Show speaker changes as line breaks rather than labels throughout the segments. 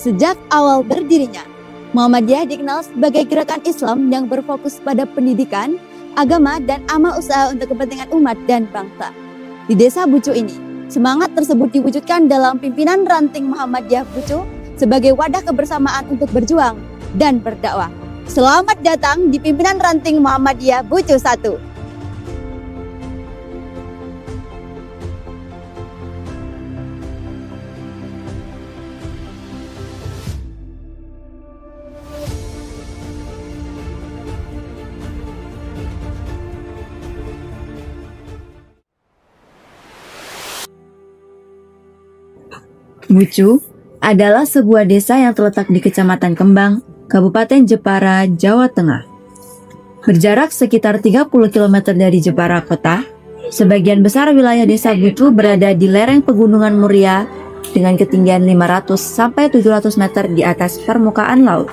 Sejak awal berdirinya, Muhammadiyah dikenal sebagai gerakan Islam yang berfokus pada pendidikan, agama, dan amal usaha untuk kepentingan umat dan bangsa. Di Desa Bucu ini, semangat tersebut diwujudkan dalam pimpinan ranting Muhammadiyah Bucu sebagai wadah kebersamaan untuk berjuang dan berdakwah. Selamat datang di pimpinan ranting Muhammadiyah Bucu 1.
Bucu adalah sebuah desa yang terletak di Kecamatan Kembang, Kabupaten Jepara, Jawa Tengah. Berjarak sekitar 30 km dari Jepara kota, sebagian besar wilayah desa Bucu berada di lereng Pegunungan Muria dengan ketinggian 500 sampai 700 meter di atas permukaan laut.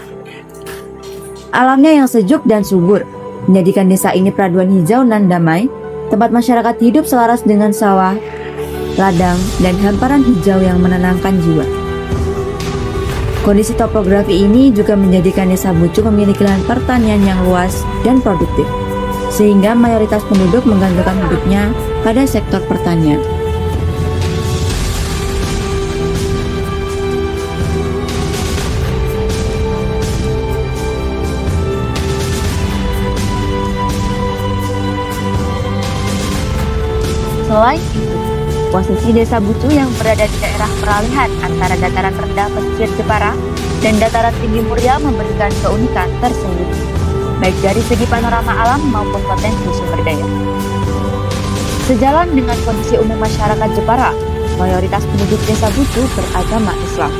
Alamnya yang sejuk dan subur menjadikan desa ini peraduan hijau nan damai, tempat masyarakat hidup selaras dengan sawah, ladang, dan hamparan hijau yang menenangkan jiwa. Kondisi topografi ini juga menjadikan desa Bucu memiliki lahan pertanian yang luas dan produktif, sehingga mayoritas penduduk menggantungkan hidupnya pada sektor pertanian. Selain itu, posisi desa Bucu yang berada di daerah peralihan antara dataran rendah pesisir Jepara dan dataran tinggi Muria memberikan keunikan tersendiri, baik dari segi panorama alam maupun potensi sumber daya. Sejalan dengan kondisi umum masyarakat Jepara, mayoritas penduduk desa Bucu beragama Islam.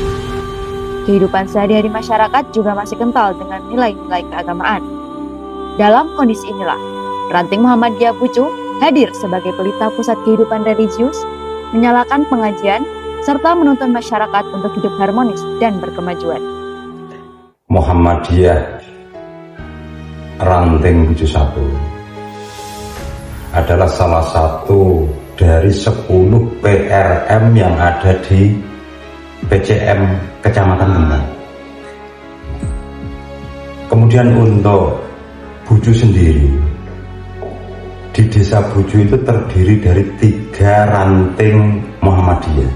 Kehidupan sehari-hari masyarakat juga masih kental dengan nilai-nilai keagamaan. Dalam kondisi inilah, ranting Muhammadiyah Bucu hadir sebagai pelita pusat kehidupan religius, menyalakan pengajian, serta menuntun masyarakat untuk hidup harmonis dan berkemajuan.
Muhammadiyah Ranting Bucu 1 adalah salah satu dari 10 PRM yang ada di PCM Kecamatan Kembang. Kemudian untuk Bucu sendiri, di desa Bucu itu terdiri dari 3 ranting Muhammadiyah.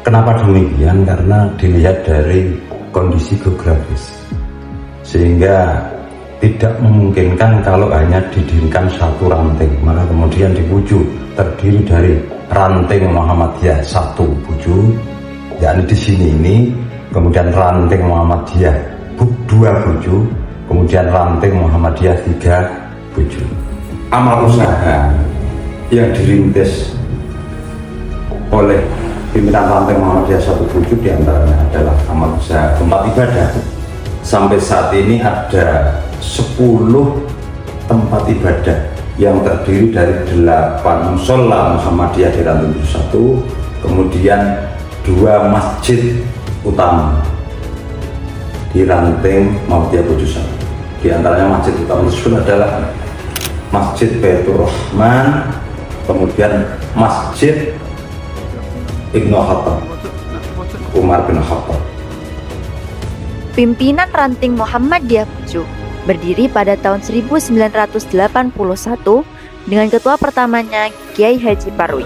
Kenapa demikian? Karena dilihat dari kondisi geografis, sehingga tidak memungkinkan kalau hanya didirikan 1 ranting. Maka kemudian di Bucu terdiri dari ranting Muhammadiyah 1 Bucu, yakni di sini ini, kemudian ranting Muhammadiyah 2 Bucu, kemudian ranting Muhammadiyah 3 Bucu. Amal usaha yang dirintis oleh pimpinan ranting Muhammadiyah 1 Bucu diantaranya adalah amal usaha tempat ibadah. Sampai saat ini ada 10 tempat ibadah yang terdiri dari 8 musola Muhammadiyah di ranting Bucu 1, kemudian 2 masjid utama di ranting Muhammadiyah Bucu 1. Di antaranya masjid utama tersebut adalah Masjid Baitur Rahman, kemudian Masjid Ibnu Khattab, Umar bin Khattab.
Pimpinan ranting Muhammadiyah Bucu berdiri pada tahun 1981 dengan ketua pertamanya Kiai Haji Parwi.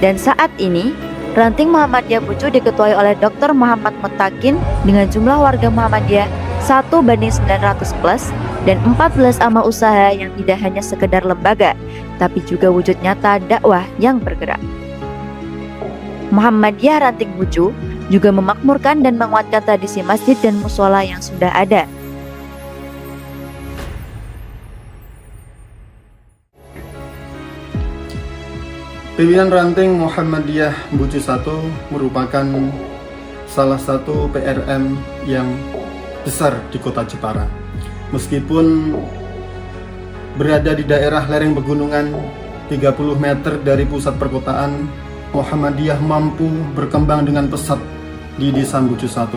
Dan saat ini, ranting Muhammadiyah Bucu diketuai oleh Dr. Muhammad Mutakin dengan jumlah warga Muhammadiyah 1:900 plus dan 14 amal usaha yang tidak hanya sekedar lembaga, tapi juga wujud nyata dakwah yang bergerak. Muhammadiyah Ranting Bucu juga memakmurkan dan menguatkan tradisi masjid dan musola yang sudah ada.
Pimpinan ranting Muhammadiyah Bucu 1 merupakan salah satu PRM yang besar di kota Jepara. Meskipun berada di daerah lereng pegunungan 30 meter dari pusat perkotaan, Muhammadiyah mampu berkembang dengan pesat di desa Bucu 1,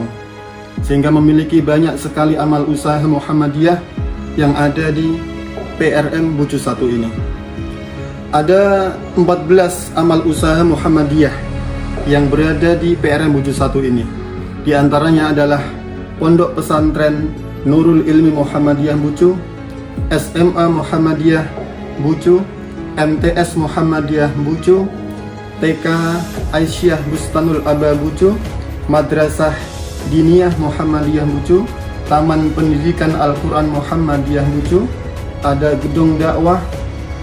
sehingga memiliki banyak sekali amal usaha Muhammadiyah yang ada di PRM Bucu 1 ini. Ada 14 amal usaha Muhammadiyah yang berada di PRM Bucu 1 ini. Di antaranya adalah Pondok Pesantren Nurul Ilmi Muhammadiyah Bucu, SMA Muhammadiyah Bucu, MTS Muhammadiyah Bucu, TK Aisyah Bustanul Aba Bucu, Madrasah Diniyah Muhammadiyah Bucu, Taman Pendidikan Al-Quran Muhammadiyah Bucu, ada gedung dakwah,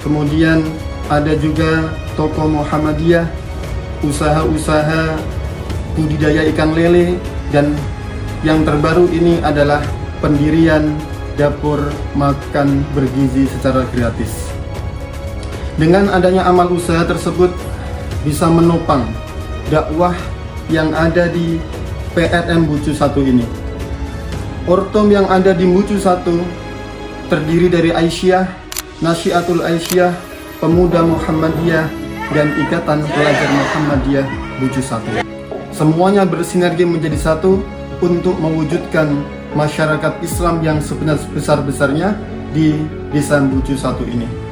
kemudian ada juga toko Muhammadiyah, usaha-usaha budidaya ikan lele, dan yang terbaru ini adalah pendirian dapur makan bergizi secara gratis. Dengan adanya amal usaha tersebut bisa menopang dakwah yang ada di PRM Bucu 1 ini. Ortom yang ada di Bucu 1 terdiri dari Aisyah, Nasyiatul Aisyah, Pemuda Muhammadiyah, dan Ikatan Pelajar Muhammadiyah Bucu 1. Semuanya bersinergi menjadi satu untuk mewujudkan masyarakat Islam yang sebesar-besarnya di Desa Bucu 1 ini.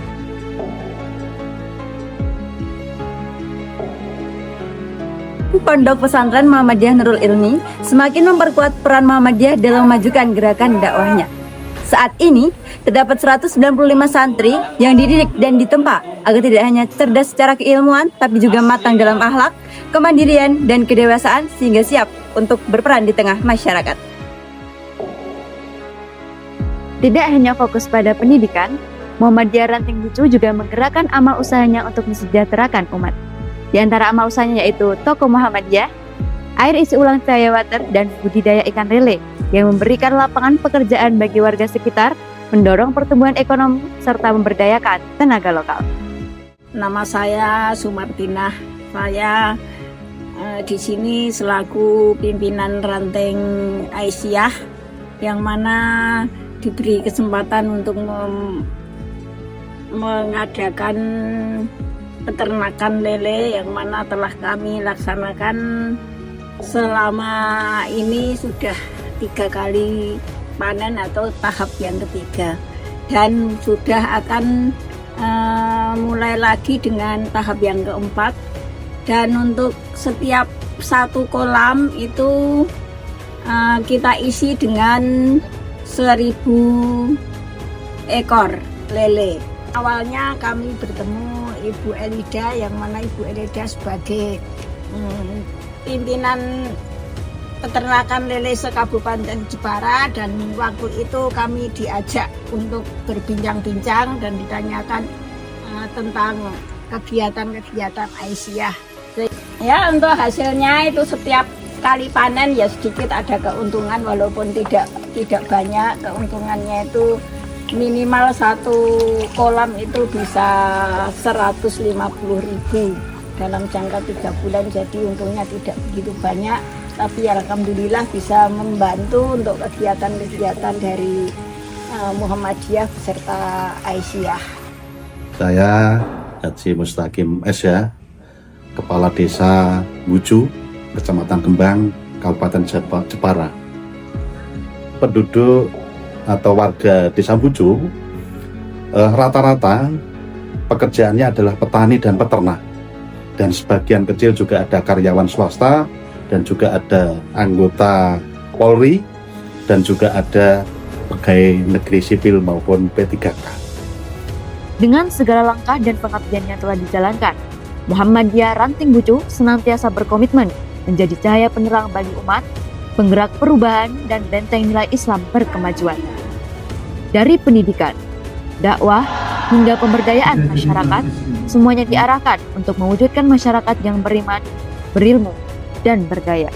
Pondok Pesantren Muhammadiyah Nurul Ilmi semakin memperkuat peran Muhammadiyah dalam memajukan gerakan dakwahnya. Saat ini, terdapat 195 santri yang dididik dan ditempa agar tidak hanya cerdas secara keilmuan, tapi juga matang dalam akhlak, kemandirian, dan kedewasaan sehingga siap untuk berperan di tengah masyarakat.
Tidak hanya fokus pada pendidikan, Muhammadiyah Ranting Bucu juga menggerakkan amal usahanya untuk mesejahterakan umat. Di antara amal usahanya yaitu Toko Muhammadiyah, air isi ulang cahaya water, dan budidaya ikan lele yang memberikan lapangan pekerjaan bagi warga sekitar, mendorong pertumbuhan ekonomi, serta memberdayakan tenaga lokal.
Nama saya Sumartinah. Saya di sini selaku pimpinan Ranting Aisyah yang mana diberi kesempatan untuk mengadakan peternakan lele yang mana telah kami laksanakan selama ini sudah 3 kali panen atau tahap yang ketiga, dan sudah akan mulai lagi dengan tahap yang keempat. Dan untuk setiap satu kolam itu kita isi dengan 1000 ekor lele. Awalnya kami bertemu Ibu Elida, yang mana Ibu Elida sebagai pimpinan peternakan lele se-Kabupaten Jepara, dan waktu itu kami diajak untuk berbincang-bincang dan ditanyakan tentang kegiatan-kegiatan Aisyah. Ya, untuk hasilnya itu setiap kali panen ya sedikit ada keuntungan, walaupun tidak banyak. Keuntungannya itu minimal satu kolam itu bisa 150.000 dalam jangka 3 bulan, jadi untungnya tidak begitu banyak, tapi alhamdulillah bisa membantu untuk kegiatan-kegiatan dari Muhammadiyah beserta Aisyah.
Saya Haji Mustaqim S.Ya, Kepala Desa Bucu, Kecamatan Kembang, Kabupaten Jepara. Penduduk atau warga Desa Bucu rata-rata pekerjaannya adalah petani dan peternak, dan sebagian kecil juga ada karyawan swasta, dan juga ada anggota Polri, dan juga ada pegawai negeri sipil maupun P3K.
Dengan segala langkah dan pengabdian yang telah dijalankan, Muhammadiyah Ranting Bucu senantiasa berkomitmen menjadi cahaya penerang bagi umat, penggerak perubahan, dan benteng nilai Islam berkemajuan. Dari pendidikan, dakwah, hingga pemberdayaan masyarakat, semuanya diarahkan untuk mewujudkan masyarakat yang beriman, berilmu, dan berdaya.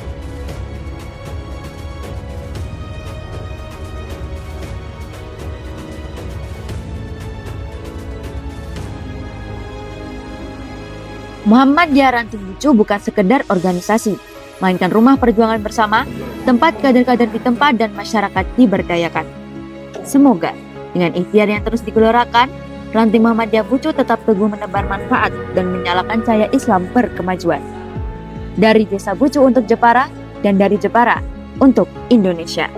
Muhammadiyah Ranting Bucu bukan sekedar organisasi, melainkan rumah perjuangan bersama, tempat kader-kader ditempa dan masyarakat diberdayakan. Semoga dengan ikhtiar yang terus digelorakan, Ranting Muhammadiyah Bucu tetap teguh menebar manfaat dan menyalakan cahaya Islam berkemajuan. Dari Desa Bucu untuk Jepara, dan dari Jepara untuk Indonesia.